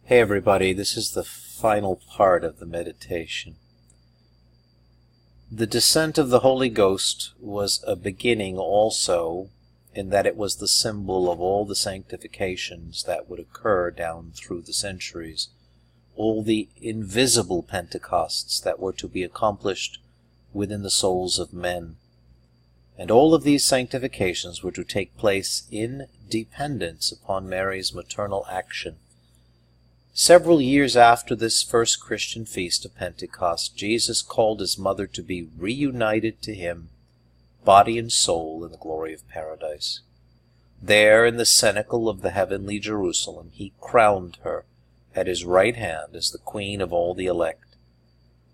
Hey everybody, this is the final part of the meditation. The descent of the Holy Ghost was a beginning also, in that it was the symbol of all the sanctifications that would occur down through the centuries, all the invisible Pentecosts that were to be accomplished within the souls of men. And all of these sanctifications were to take place in dependence upon Mary's maternal action. Several years after this first Christian feast of Pentecost, Jesus called his mother to be reunited to him, body and soul, in the glory of paradise. There, in the cenacle of the heavenly Jerusalem, he crowned her at his right hand as the queen of all the elect.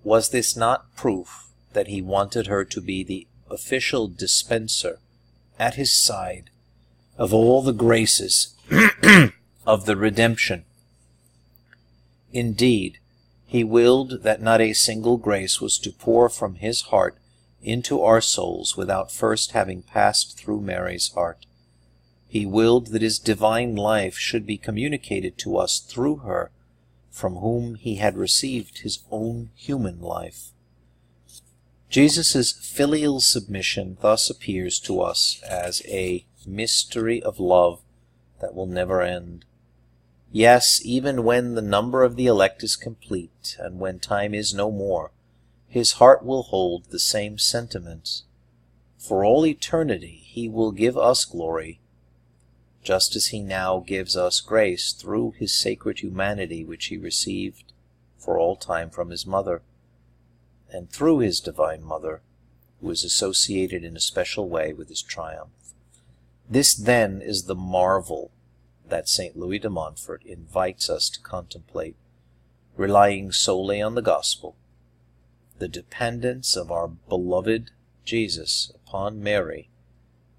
Was this not proof that he wanted her to be the official dispenser at his side of all the graces of the redemption? Indeed, he willed that not a single grace was to pour from his heart into our souls without first having passed through Mary's heart. He willed that his divine life should be communicated to us through her, from whom he had received his own human life. Jesus' filial submission thus appears to us as a mystery of love that will never end. Yes, even when the number of the elect is complete, and when time is no more, his heart will hold the same sentiments. For all eternity he will give us glory, just as he now gives us grace through his sacred humanity which he received for all time from his mother, and through his divine mother, who is associated in a special way with his triumph. This then is the marvel that St. Louis de Montfort invites us to contemplate, relying solely on the gospel, the dependence of our beloved Jesus upon Mary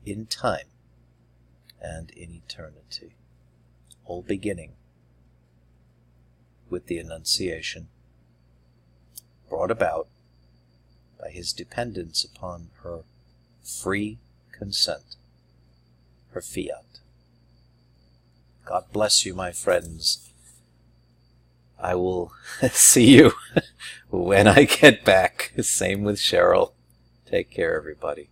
in time and in eternity, all beginning with the Annunciation, brought about by his dependence upon her free consent, her fiat. God bless you, my friends. I will see you when I get back. Same with Cheryl. Take care, everybody.